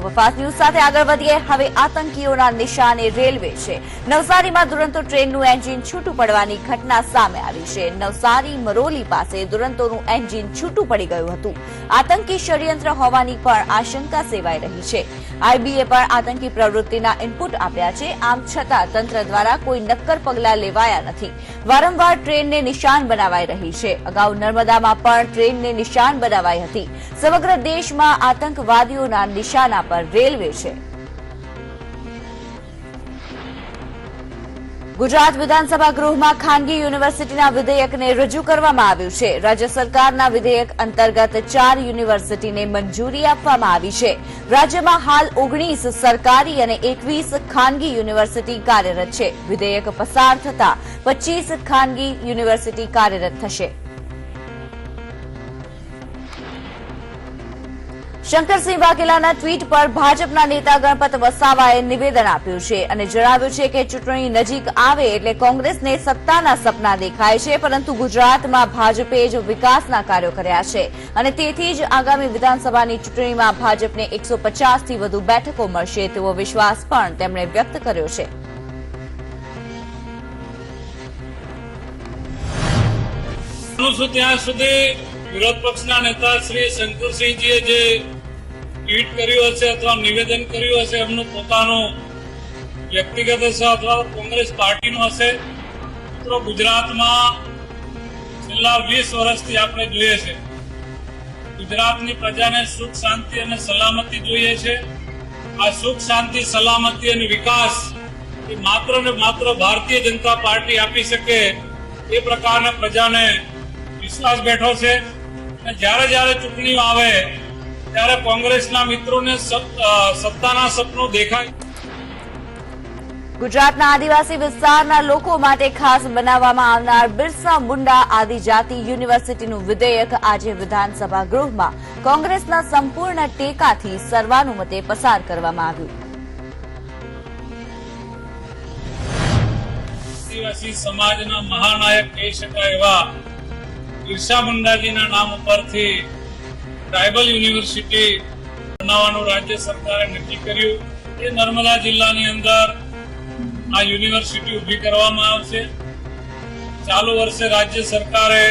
Superfast news સાથે આગળ વધીએ। હવે આતંકીઓના નિશાને રેલવે છે। નવસારીમાં દુરંતો ટ્રેનનું એન્જિન છૂટું પડવાની ઘટના સામે આવી છે। નવસારી મરોલી પાસે દુરંતોનું એન્જિન છૂટું પડી ગયું હતું। આતંકી ષડયંત્ર હોવાની પણ આશંકા સેવાઈ રહી છે। આઈબીએ પણ આતંકી પ્રવૃત્તિના ઇનપુટ આપ્યા છે। આમ છતાં તંત્ર દ્વારા કોઈ નક્કર પગલાં લેવાયા નથી। વારંવાર ટ્રેનને નિશાન બનાવાઈ રહી છે। અગાઉ નર્મદામાં પણ ટ્રેનને નિશાન બનાવાઈ હતી। સમગ્ર દેશમાં આતંકવાદીઓના નિશાના પર રેલવે છે। ગુજરાત વિધાનસભા ગૃહમાં ખાનગી યુનિવર્સિટીના વિધેયકને રજૂ કરવામાં આવ્યું છે। રાજ્ય સરકારના વિધેયક અંતર્ગત 4 યુનિવર્સિટીને મંજૂરી આપવામાં આવી છે। રાજ્યમાં હાલ 19 સરકારી અને 21 ખાનગી યુનિવર્સિટી કાર્યરત છે। વિધેયક પસાર થતા 25 ખાનગી યુનિવર્સિટી કાર્યરત થશે। શંકરસિંહ વાઘેલાના ટ્વીટ પર ભાજપના નેતા ગણપત વસાવાએ નિવેદન આપ્યું છે અને જણાવ્યું છે કે ચૂંટણી નજીક આવે એટલે કોંગ્રેસને સત્તાના સપના દેખાય છે, પરંતુ ગુજરાતમાં ભાજપે જ વિકાસના કાર્યો કર્યા છે અને તેથી જ આગામી વિધાનસભાની ચૂંટણીમાં ભાજપને 150થી વધુ બેઠકો મળશે તેવો વિશ્વાસ પણ તેમણે વ્યક્ત કર્યો છે। ત્યાં સુધી વિરોધ પક્ષના નેતા શ્રી શંકરસિંહજીએ જે ટ્વીટ કર્યું હશે અથવા નિવેદન કર્યું હશે એમનું પોતાનું વ્યક્તિગત હશે અથવા કોંગ્રેસ પાર્ટીનું હશે। મિત્રો, ગુજરાતમાં છેલ્લા 20 વર્ષથી આપણે જોઈએ છે ગુજરાતની પ્રજાને સુખ શાંતિ અને સલામતી જોઈએ છે। આ સુખ શાંતિ સલામતી અને વિકાસ એ માત્ર ને માત્ર ભારતીય જનતા પાર્ટી આપી શકે એ પ્રકારના પ્રજાને વિશ્વાસ બેઠો છે અને જ્યારે જ્યારે ચૂંટણીઓ આવે ત્યારે કોંગ્રેસના મિત્રોને સત્તાના સપનું દેખાય। ગુજરાતના આદિવાસી વિસ્તારના લોકો માટે ખાસ બનાવવામાં આવનાર બિરસા મુંડા આદિજાતિ યુનિવર્સિટીનું વિધેયક આજે વિધાનસભા ગૃહમાં કોંગ્રેસના સંપૂર્ણ ટેકાથી સર્વાનુમતે પસાર કરવામાં આવ્યું। આદિવાસી સમાજના મહાનાયક કહી શકાય એવા બિરસા મુંડાજીના નામ ઉપરથી ટ્રાઇબલ યુનિવર્સિટી બનાવવાનું રાજ્ય સરકારે નક્કી કર્યું। એ નર્મદા જિલ્લાની અંદર આ યુનિવર્સિટી ઉભી કરવામાં આવશે। ચાલુ વર્ષે રાજ્ય સરકારે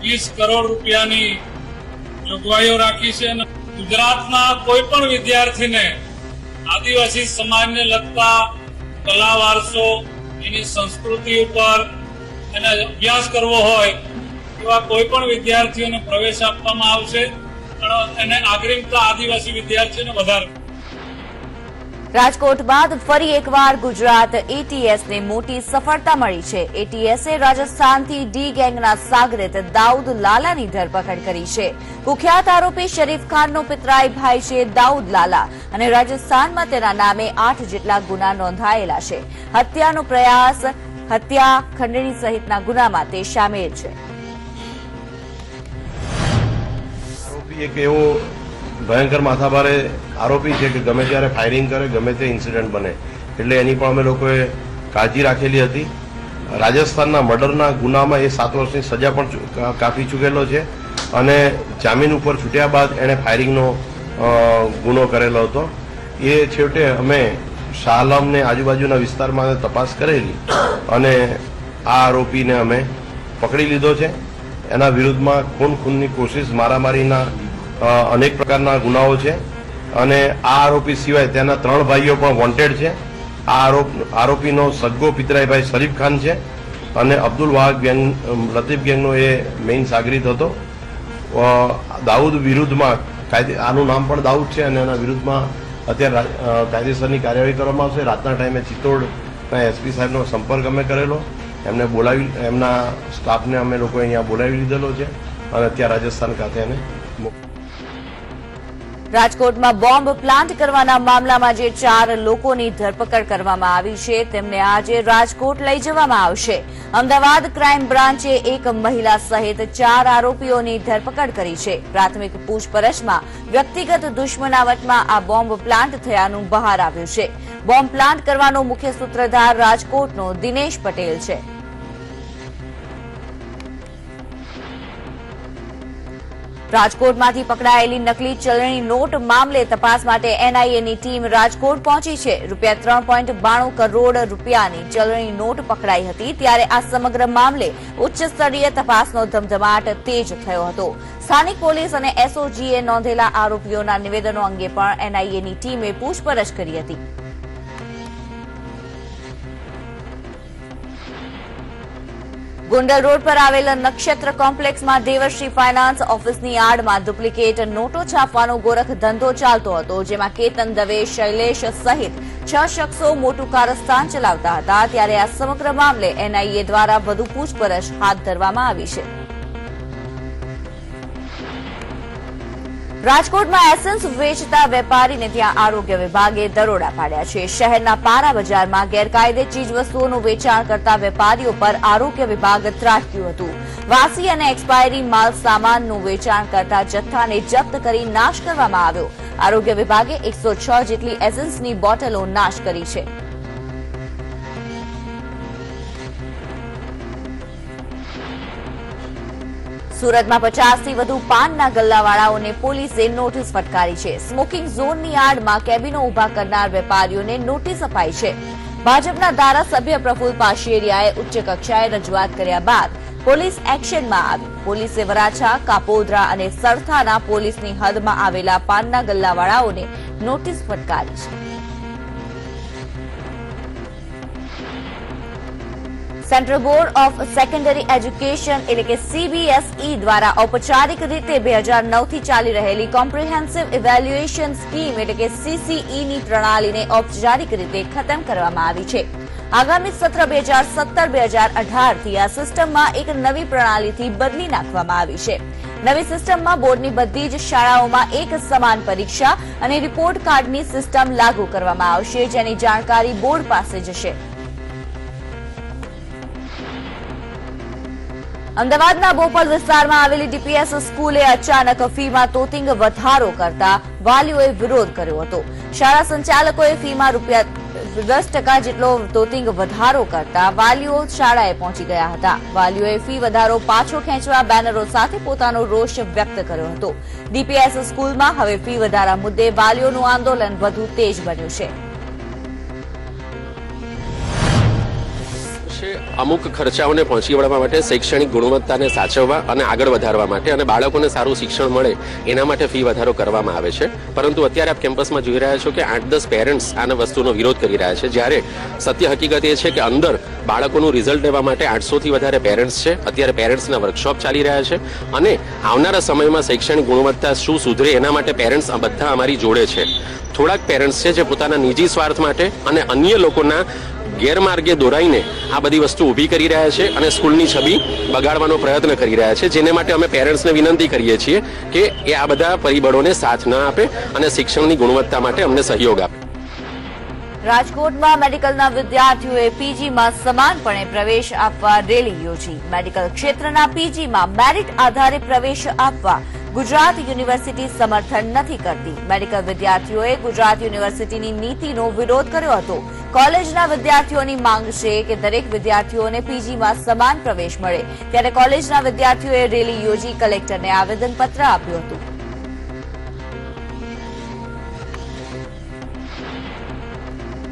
20 કરોડ રૂપિયાની જોગવાઈઓ રાખી છે અને ગુજરાતના કોઈ પણ વિદ્યાર્થીને આદિવાસી સમાજને લગતા કલા વારસો, એની સંસ્કૃતિ ઉપર એને અભ્યાસ કરવો હોય એવા કોઈ પણ વિદ્યાર્થીઓને પ્રવેશ આપવામાં આવશે અને એને અગ્રિમતા આદિવાસી વિદ્યાર્થીઓને વધારે। રાજકોટ બાદ ફરી એકવાર ગુજરાત એટીએસને મોટી સફળતા મળી છે। એટીએસે રાજસ્થાનથી ડી ગેંગના સાગરીત દાઉદ લાલાની ધરપકડ કરી છે। કુખ્યાત આરોપી શરીફ ખાનનો પિતરાઈ ભાઈ છે દાઉદ લાલા અને રાજસ્થાનમાં તેના નામે 8 જેટલા ગુના નોંધાયેલા છે। હત્યાનો પ્રયાસ, હત્યા, ખંડણી સહિતના ગુનામાં તે સામેલ છે। એક એવો ભયંકર માથાભારે આરોપી છે કે ગમે ત્યારે ફાયરિંગ કરે, ગમે તે ઇન્સિડન્ટ બને, એટલે એની પણ અમે લોકોએ કાળજી રાખેલી હતી। રાજસ્થાનના મર્ડરના ગુનામાં એ 7 વર્ષની સજા પણ કાપી ચૂકેલો છે અને જામીન ઉપર છૂટ્યા બાદ એણે ફાયરિંગનો ગુનો કરેલો હતો। એ છેવટે અમે શાહ આલમને આજુબાજુના વિસ્તારમાં તપાસ કરેલી અને આ આરોપીને અમે પકડી લીધો છે। એના વિરુદ્ધમાં ખૂનની કોશિશ, મારામારીના અનેક પ્રકારના ગુનાઓ છે અને આ આરોપી સિવાય તેના 3 ભાઈઓ પણ વોન્ટેડ છે। આ આરોપીનો સગ્ગો પિતરાઈભાઈ શરીફ ખાન છે અને અબ્દુલ વાહક ગેંગ, લતીફ ગેંગનો એ મેઇન સાગરીત હતો। દાઉદ વિરુદ્ધમાં આનું નામ પણ દાઉદ છે અને એના વિરુદ્ધમાં અત્યારે કાયદેસરની કાર્યવાહી કરવામાં આવશે। રાતના ટાઈમે ચિત્તોડના એસપી સાહેબનો સંપર્ક અમે કરેલો, એમને બોલાવી, એમના સ્ટાફને અમે લોકો અહીંયા બોલાવી લીધેલો છે અને અત્યારે રાજસ્થાન ખાતે એને રાજકોટમાં બોમ્બ પ્લાન્ટ કરવાના મામલામાં જે 4 લોકોની ધરપકડ કરવામાં આવી છે તેમને આજે રાજકોટ લઈ જવામાં આવશે। અમદાવાદ ક્રાઇમ બ્રાન્ચે એક મહિલા સહિત 4 આરોપીઓની ધરપકડ કરી છે। પ્રાથમિક પૂછપરછમાં વ્યક્તિગત દુશ્મનાવટમાં આ બોમ્બ પ્લાન્ટ થયાનું બહાર આવ્યું છે। બોમ્બ પ્લાન્ટ કરવાનો મુખ્ય સૂત્રધાર રાજકોટનો દિનેશ પટેલ છે। રાજકોટમાંથી પકડાયેલી નકલી ચલણી નોટ મામલે તપાસ માટે એનઆઈએની ટીમ રાજકોટ પહોંચી છે. ₹3.92 કરોડ રૂપિયાની ચલણી નોટ પકડાઈ હતી. ત્યારે આ સમગ્ર મામલે ઉચ્ચ સ્તરીય તપાસનો ધમધમાટ તેજ થયો હતો. સ્થાનિક પોલીસ અને એસઓજીએ નોંધેલા આરોપીઓના નિવેદનો અંગે પણ એનઆઈએની ટીમે પૂછપરછ કરી હતી. ગોંડલ રોડ પર આવેલ નક્ષત્ર કોમ્પ્લેક્સમાં દેવશ્રી ફાઇનાન્સ ઓફિસની આડમાં ડુપ્લિકેટ નોટો છાપવાનો ગોરખ ધંધો ચાલતો હતો, જેમાં કેતન દવે, શૈલેષ સહિત 6 શખ્સો મોટું કારસ્તાન ચલાવતા હતા. ત્યારે આ સમગ્ર મામલે એનઆઈએ દ્વારા વધુ પૂછપરછ હાથ ધરવામાં આવી છે. રાજકોટમાં એસેન્સ વેચતા વેપારીને ત્યાં આરોગ્ય વિભાગે દરોડા પાડ્યા છે. શહેરના પારા બજારમાં ગેરકાયદે ચીજવસ્તુઓનું વેચાણ કરતા વેપારીઓ પર આરોગ્ય વિભાગ ત્રાટક્યું હતું. વાસી અને એક્સપાયરી માલ સામાનનું વેચાણ કરતા જથ્થાને જપ્ત કરી નાશ કરવામાં આવ્યો. આરોગ્ય વિભાગે 106 જેટલી એસેન્સની બોટલો નાશ કરી છે. સુરતમાં 50થી વધુ પાનના ગલ્લાવાળાઓને પોલીસે નોટિસ ફટકારી છે. સ્મોકિંગ ઝોનની આડમાં કેબિનો ઉભા કરનાર વેપારીઓને નોટિસ અપાઈ છે. ભાજપના ધારાસભ્ય પ્રફુલ પાશેરિયાએ ઉચ્ચ કક્ષાએ રજૂઆત કર્યા બાદ પોલીસ એક્શનમાં આવી. પોલીસે વરાછા, કાપોદ્રા અને સરથાના પોલીસની હદમાં આવેલા પાનના ગલ્લાવાળાઓને નોટિસ ફટકારી છે. Central board of secondary education એટલે કે સીબીએસઈ દ્વારા ઔપચારિક રીતે 2009થી ચાલી રહેલી કોમ્પ્રિહેન્સિવ ઇવેલ્યુએશન સ્કીમ એટલે કે સીસીઈની પ્રણાલીને ઔપચારિક રીતે ખતમ કરવામાં આવી છે. આગામી સત્ર 2017-2018થી આ સિસ્ટમમાં એક નવી પ્રણાલીથી બદલી નાખવામાં આવી છે. નવી સિસ્ટમમાં બોર્ડની બધી જ શાળાઓમાં એક સમાન પરીક્ષા અને રિપોર્ટ કાર્ડની સિસ્ટમ લાગુ કરવામાં આવશે, જેની જાણકારી બોર્ડ પાસે જશે. અમદાવાદના બોપલ વિસ્તારમાં આવેલી ડીપીએસ સ્કૂલે અચાનક ફીમાં તોતિંગ વધારો કરતા વાલીઓએ વિરોધ કર્યો હતો. શાળા સંચાલકોએ ફીમાં ₹10% જેટલો તોતિંગ વધારો કરતા વાલીઓ શાળાએ પહોંચી ગયા હતા. વાલીઓએ ફી વધારો પાછો ખેંચવા બેનરો સાથે પોતાનો રોષ વ્યક્ત કર્યો હતો. ડીપીએસ સ્કૂલમાં હવે ફી વધારા મુદ્દે વાલીઓનું આંદોલન વધુ તેજ બન્યું છે. અમુક ખર્ચાઓને પહોંચી વળવા માટે, શૈક્ષણિક ગુણવત્તાને સાચવવા અને આગળ વધારવા માટે અને બાળકોને સારું શિક્ષણ મળે એના માટે ફી વધારો કરવામાં આવે છે. પરંતુ અત્યારે આપ કેમ્પસમાં જોઈ રહ્યા છો કે 8-10 પેરેન્ટ્સ આના વસ્તુનો વિરોધ કરી રહ્યા છે, જ્યારે સત્ય હકીકત એ છે કે અંદર બાળકોનું રિઝલ્ટ લેવા માટે 800થી વધારે પેરેન્ટ્સ છે. અત્યારે પેરેન્ટ્સના વર્કશોપ ચાલી રહ્યા છે અને આવનારા સમયમાં શૈક્ષણિક ગુણવત્તા શું સુધરે એના માટે પેરેન્ટ્સ બધા અમારી જોડે છે. થોડાક પેરેન્ટ્સ છે જે પોતાના નિજી સ્વાર્થ માટે અને અન્ય લોકોના ગેરમાર્ગે દોરાઈને આ બધી વસ્તુ ઊભી કરી રહ્યા છે અને સ્કૂલની છબી બગાડવાનો પ્રયત્ન કરી રહ્યા છે, જેને માટે અમે પેરેન્ટ્સને વિનંતી કરીએ છીએ કે એ આ બધા પરિબળોને સાથ ન આપે અને શિક્ષણની ગુણવત્તા માટે અમને સહયોગ આપે. રાજકોટમાં મેડિકલના વિદ્યાર્થીઓએ પીજીમાં સમાનપણે પ્રવેશ આપવા રેલી યોજી. મેડિકલ ક્ષેત્રના પીજીમાં મેરિટ આધારે પ્રવેશ આપવા ગુજરાત યુનિવર્સિટી સમર્થન નથી કરતી. મેડિકલ વિદ્યાર્થીઓએ ગુજરાત યુનિવર્સિટીની નીતિનો વિરોધ કર્યો હતો. કોલેજના વિદ્યાર્થીઓની માંગ છે કે દરેક વિદ્યાર્થીઓને પીજીમાં સમાન પ્રવેશ મળે. ત્યારે કોલેજના વિદ્યાર્થીઓએ રેલી યોજી કલેક્ટરને આવેદનપત્ર આપ્યું હતું.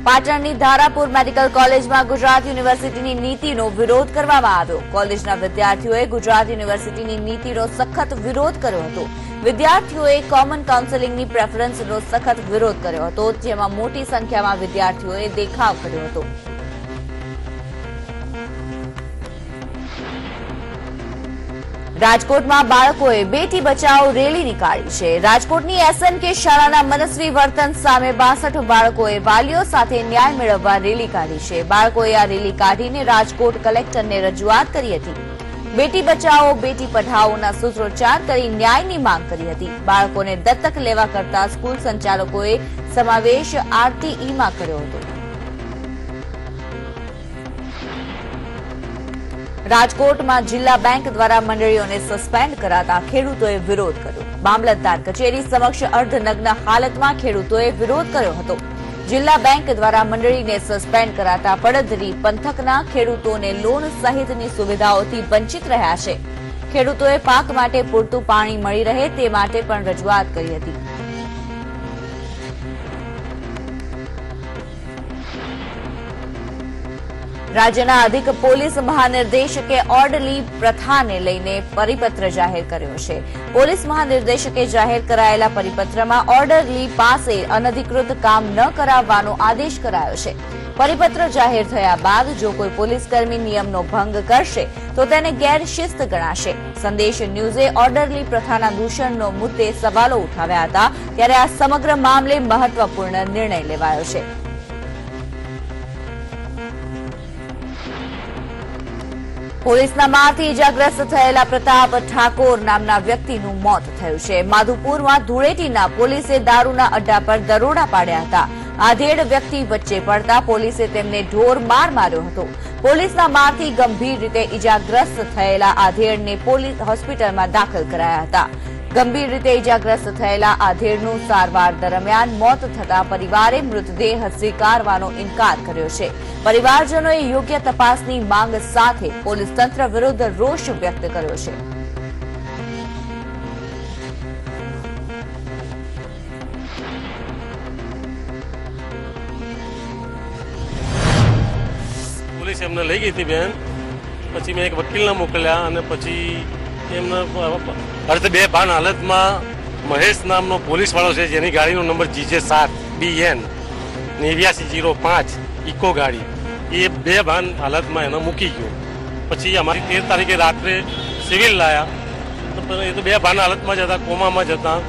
પાટણની ધારાપુર મેડિકલ કોલેજમાં ગુજરાત યુનિવર્સિટીની નીતિનો વિરોધ કરવામાં આવ્યો. કોલેજના વિદ્યાર્થીઓએ ગુજરાત યુનિવર્સિટીની નીતિનો સખત વિરોધ કર્યો હતો. વિદ્યાર્થીઓએ કોમન કાઉન્સેલિંગની પ્રેફરન્સનો સખત વિરોધ કર્યો હતો, જેમાં મોટી સંખ્યામાં વિદ્યાર્થીઓએ દેખાવ કર્યો હતો. રાજકોટમાં બાળકોએ બેટી બચાવો રેલી નીકાળી છે. રાજકોટની એસએનકે શાળાના મનસ્વી વર્તન સામે 62 બાળકોએ વાલીઓ સાથે ન્યાય મેળવવા રેલી કાઢી છે. બાળકોએ આ રેલી કાઢીને રાજકોટ કલેક્ટરને રજૂઆત કરી હતી. બેટી બચાવો બેટી પઢાઓના સૂત્રોચ્ચાર કરી ન્યાયની માંગ કરી હતી. બાળકોને દત્તક લેવા કરતા સ્કૂલ સંચાલકોએ સમાવેશ આરટીઈમાં કર્યો હતો. રાજકોટમાં જિલ્લા બેંક દ્વારા મંડળીઓને સસ્પેન્ડ કરાતા ખેડૂતોએ વિરોધ કર્યો. મામલતદાર કચેરી સમક્ષ અર્ધનગ્ન હાલતમાં ખેડૂતોએ વિરોધ કર્યો હતો. જિલ્લા બેંક દ્વારા મંડળીને સસ્પેન્ડ કરાતા પડધરી પંથકના ખેડૂતોને લોન સહિતની સુવિધાઓથી વંચિત રહ્યા છે. ખેડૂતોએ પાક માટે પૂરતું પાણી મળી રહે તે માટે પણ રજૂઆત કરી હતી. રાજ્યના અધિક પોલીસ મહાનિર્દેશકે ઓર્ડરલી પ્રથાને લઈને પરિપત્ર જાહેર કર્યો છે. પોલીસ મહાનિર્દેશકે જાહેર કરાયેલા પરિપત્રમાં ઓર્ડરલી પાસે અનધિકૃત કામ ન કરાવવાનો આદેશ કરાયો છે. પરિપત્ર જાહેર થયા બાદ જો કોઈ પોલીસકર્મી નિયમનો ભંગ કરશે તો તેને ગેરશિસ્ત ગણાશે. સંદેશ ન્યૂઝે ઓર્ડરલી પ્રથાના દૂષણનો મુદ્દે સવાલો ઉઠાવ્યા હતા ત્યારે આ સમગ્ર મામલે મહત્વપૂર્ણ નિર્ણય લેવાયો છે. પોલીસના મારથી ઇજાગ્રસ્ત થયેલા પ્રતાપ ઠાકોર નામના વ્યક્તિનું મોત થયું છે. માધુપુરમાં ધૂળેટીના પોલીસે દારૂના અડ્ડા પર દરોડા પાડ્યા હતા. આધેડ વ્યક્તિ વચ્ચે પડતા પોલીસે તેમને ઢોર માર માર્યો હતો. પોલીસના મારથી ગંભીર રીતે ઇજાગ્રસ્ત થયેલા આધેડને પોલીસ હોસ્પિટલમાં દાખલ કરાયા હતા. ગંભીર રીતે ઇજાગ્રસ્ત થયેલા આધેડનું સારવાર દરમિયાન મોત થતા પરિવારે મૃતદેહ સ્વીકારવાનો ઇનકાર કર્યો છે. પરિવારજનોએ યોગ્ય તપાસની માંગ સાથે પોલીસ તંત્ર વિરુદ્ધ રોષ વ્યક્ત કર્યો છે. પોલીસ એમને લઈ ગઈ હતી બેન, પછી મેં એક વકીલને મોકલ્યા અને પછી એમને અર્ધ બેભાન હાલતમાં મહેશ નામનો પોલીસવાળો છે જેની ગાડીનો નંબર GJ7BN 8905 ઇકો ગાડી, એ બેભાન હાલતમાં એને મૂકી ગયો. પછી અમારી 13 તારીખે રાત્રે સિવિલ લાયા, એ તો બેભાન હાલતમાં જ હતા, કોમામાં જ હતા.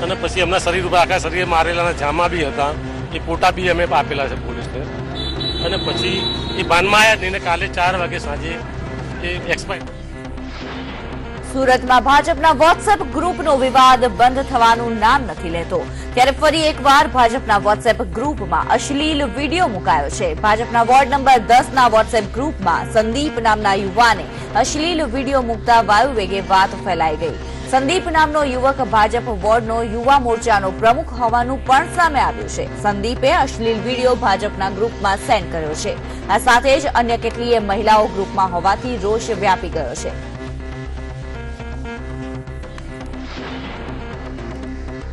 અને પછી એમના શરીર ઉપર આખા શરીરે મારેલાના જામા બી હતા, એ ફોટા બી અમે આપેલા છે પોલીસને. અને પછી એ ભાનમાં આવ્યા જ નહીં, કાલે 4 વાગે સાંજે એ એક્સપાયર. સુરતમાં ભાજપના વોટ્સએપ ગ્રુપનો વિવાદ બંધ થવાનું નામ નથી લેતો ત્યારે ફરી એકવાર ભાજપના વોટ્સએપ ગ્રુપમાં અશ્લીલ વિડીયો મુકાયો છે. ભાજપના વોર્ડ નંબર 10ના વોટ્સએપ ગ્રુપમાં સંદીપ નામના યુવાને અશ્લીલ વિડીયો મૂકતા વાયુવેગે વાત ફેલાઈ ગઈ. સંદીપ નામનો યુવક ભાજપ વોર્ડનો યુવા મોરચાનો પ્રમુખ હોવાનું પણ સામે આવ્યું છે. સંદીપે અશ્લીલ વિડીયો ભાજપના ગ્રુપમાં સેન્ડ કર્યો છે. આ સાથે જ અન્ય કેટલીય મહિલાઓ ગ્રુપમાં હોવાથી રોષ વ્યાપી ગયો છે.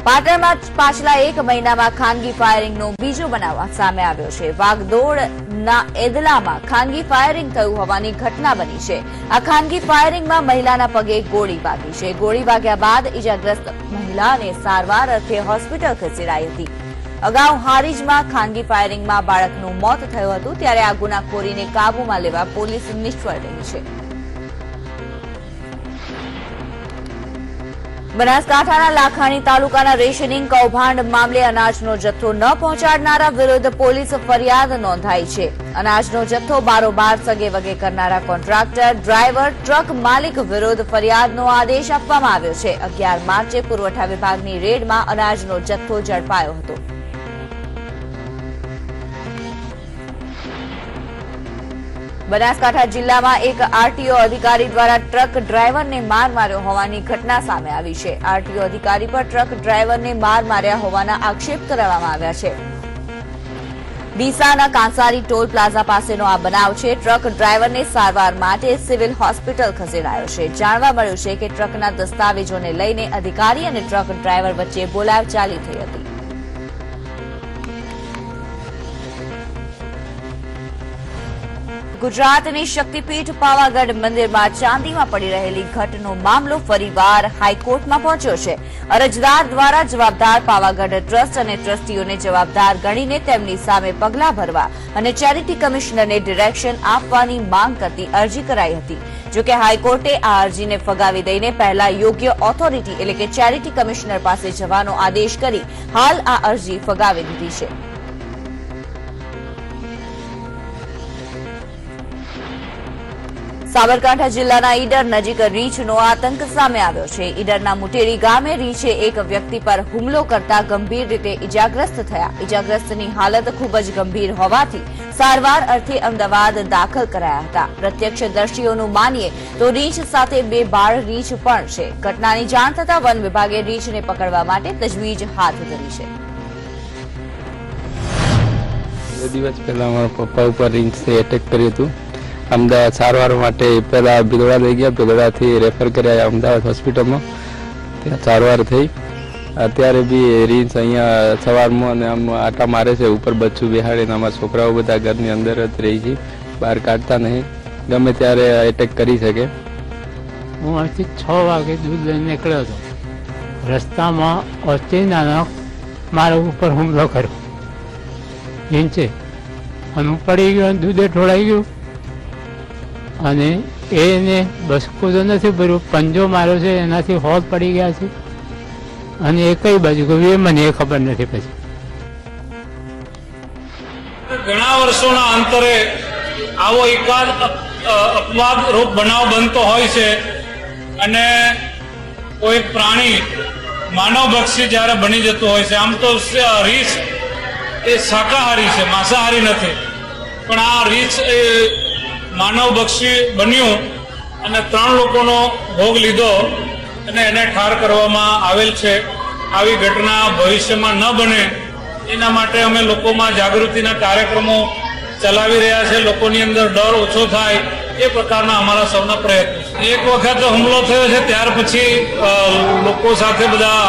પાટણમાં પાછલા 1 મહિનામાં ખાનગી ફાયરિંગનો બીજો બનાવ સામે આવ્યો છે. વાગદોડના એદલામાં ખાનગી ફાયરિંગ થયું હોવાની ઘટના બની છે. આ ખાનગી ફાયરિંગમાં મહિલાના પગે ગોળી વાગી છે. ગોળી વાગ્યા બાદ ઇજાગ્રસ્ત મહિલાને સારવાર અર્થે હોસ્પિટલ ખસેડાઈ હતી. અગાઉ હારીજમાં ખાનગી ફાયરિંગમાં બાળકનું મોત થયું હતું ત્યારે આ ગુનાખોરીને કાબૂમાં લેવા પોલીસ નિષ્ફળ રહી છે. બનાસકાંઠાના લાખાણી તાલુકાના રેશનિંગ કૌભાંડ મામલે અનાજનો જથ્થો ન પહોંચાડનારા વિરુદ્ધ પોલીસ ફરિયાદ નોંધાઈ છે. અનાજનો જથ્થો બારોબાર સગેવગે કરનારા કોન્ટ્રાક્ટર, ડ્રાઈવર, ટ્રક માલિક વિરુદ્ધ ફરિયાદનો આદેશ આપવામાં આવ્યો છે. 11 માર્ચે પુરવઠા વિભાગની રેડમાં અનાજનો જથ્થો ઝડપાયો હતો. બનાસકાંઠા જિલ્લામાં એક આરટીઓ અધિકારી દ્વારા ટ્રક ડ્રાઈવરને માર માર્યો હોવાની ઘટના સામે આવી છે. આરટીઓ અધિકારી પર ટ્રક ડ્રાઈવરને માર માર્યા હોવાના આક્ષેપ કરવામાં આવ્યા છે. ડીસાના કાંસારી ટોલ પ્લાઝા પાસેનો આ બનાવ છે. ટ્રક ડ્રાઈવરને સારવાર માટે સિવિલ હોસ્પિટલ ખસેડાયો છે. જાણવા મળ્યું છે કે ટ્રકના દસ્તાવેજોને લઈને અધિકારી અને ટ્રક ડ્રાઈવર વચ્ચે બોલાચાલી થઈ હતી. ગુજરાતની શક્તિપીઠ પાવાગઢ મંદિરમાં ચાંદીમાં પડી રહેલી ઘટનો મામલો ફરીવાર હાઈકોર્ટમાં પહોંચ્યો છે. અરજદાર દ્વારા જવાબદાર પાવાગઢ ટ્રસ્ટ અને ટ્રસ્ટીઓને જવાબદાર ગણીને તેમની સામે પગલાં ભરવા અને ચેરિટી કમિશનરને ડિરેક્શન આપવાની માંગ કરતી અરજી કરાઈ હતી. જોકે હાઈકોર્ટે આ અરજીને ફગાવી દઈને પહેલા યોગ્ય ઓથોરિટી એટલે કે ચેરિટી કમિશનર પાસે જવાનો આદેશ કરી હાલ આ અરજી ફગાવી દીધી છે. સાબરકાંઠા જિલ્લાના ઈડર નજીક રીંછનો આતંક સામે આવ્યો છે. ઈડરના મુટેરી ગામે રીંછે એક વ્યક્તિ પર હુમલો કરતા ગંભીર રીતે ઇજાગ્રસ્ત થયા. ઇજાગ્રસ્તની હાલત ખૂબ જ ગંભીર હોવાથી સારવાર અર્થે અમદાવાદ દાખલ કરાયા હતા. પ્રત્યક્ષદર્શીઓનું માનીએ તો રીંછ સાથે 2 બાળ રીંછ પણ છે. ઘટનાની જાણ થતાં વન વિભાગે રીંછને પકડવા માટે તજવીજ હાથ ધરી છે. 2 દિવસ પહેલા મારા પપ્પા ઉપર રીંછે એટેક કર્યું હતું અમદાવાદ સારવાર માટે પહેલા ભિલોડા લઈ ગયા, ભિલોડાથી રેફર કર્યા અમદાવાદ હોસ્પિટલમાં, ત્યાં સારવાર થઈ. અત્યારે બી રીંછ અહીંયા સવારમાં અને આમ આટા મારે છે, ઉપર બચ્ચું બેહાડીને. અમારા છોકરાઓ બધા ઘરની અંદર જ રહી છે, બહાર કાઢતા નહીં, ગમે ત્યારે એટેક કરી શકે. હું અહીંથી 6 વાગે દૂધ લઈને નીકળ્યો હતો. રસ્તામાં અચાનક મારા ઉપર હુમલો કર્યો રીંછે, અને હું પડી ગયો, દૂધે ઢોળાઈ ગયું. અને એને બસકો તો નથી ભર્યું, પંજો માર્યો છે, એનાથી હોલ પડી ગયા છે. અને એ કઈ બાજુ ગયું એ મને ખબર નથી. પછી ઘણા વર્ષોના અંતરે આવો એકાદ અપવાદ રૂપ બનાવ બનતો હોય છે, અને કોઈ પ્રાણી માનવભક્ષી જ્યારે બની જતું હોય છે. આમ તો રીંછ એ શાકાહારી છે, માંસાહારી નથી, પણ આ રીંછ એ માનવભક્ષી બન્યું અને 3 લોકોનો ભોગ લીધો અને એને ઠાર કરવામાં આવેલ છે. આવી ઘટના ભવિષ્યમાં ન બને એના માટે અમે લોકોમાં જાગૃતિના કાર્યક્રમો ચલાવી રહ્યા છે. લોકોની અંદર ડર ઓછો થાય એ પ્રકારના અમારા સૌના પ્રયત્નો છે. એક વખત હુમલો થયો છે, ત્યાર પછી લોકો સાથે બધા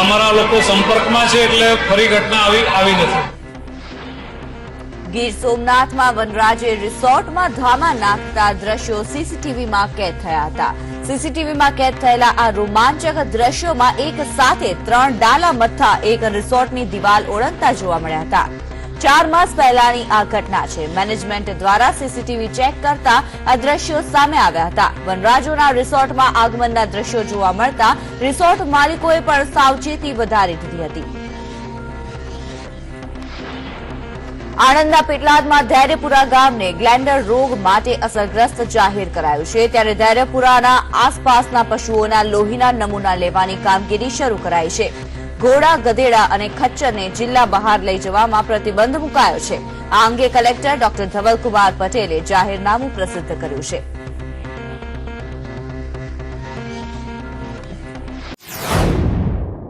અમારા લોકો સંપર્કમાં છે, એટલે ફરી ઘટના આવી નથી. ગીર સોમનાથમાં વનરાજે રિસોર્ટમાં ધામા નાખતા દ્રશ્યો સીસીટીવીમાં કેદ થયા હતા. સીસીટીવીમાં કેદ થયેલા આ રોમાંચક દ્રશ્યોમાં એક સાથે 3 ડાલા મથ્થા એક રિસોર્ટની દિવાલ ઓળંગતા જોવા મળ્યા હતા. 4 માસ પહેલાની આ ઘટના છે. મેનેજમેન્ટ દ્વારા સીસીટીવી ચેક કરતા આ દ્રશ્યો સામે આવ્યા હતા. વનરાજોના રિસોર્ટમાં આગમનના દ્રશ્યો જોવા મળતા રિસોર્ટ માલિકોએ પણ સાવચેતી વધારી દીધી હતી. આણંદના પેટલાદમાં ધૈર્યપુરા ગામને ગ્લેન્ડર રોગ માટે અસરગ્રસ્ત જાહેર કરાયું છે. ત્યારે ધૈર્યપુરાના આસપાસના પશુઓના લોહીના નમૂના લેવાની કામગીરી શરૂ કરાઈ છે. ઘોડા, ગધેડા અને ખચ્ચરને જિલ્લા બહાર લઈ જવામાં પ્રતિબંધ મુકાયો છે. આ અંગે કલેક્ટર ડોક્ટર ધવલકુમાર પટેલે જાહેરનામું પ્રસિદ્ધ કર્યું છે.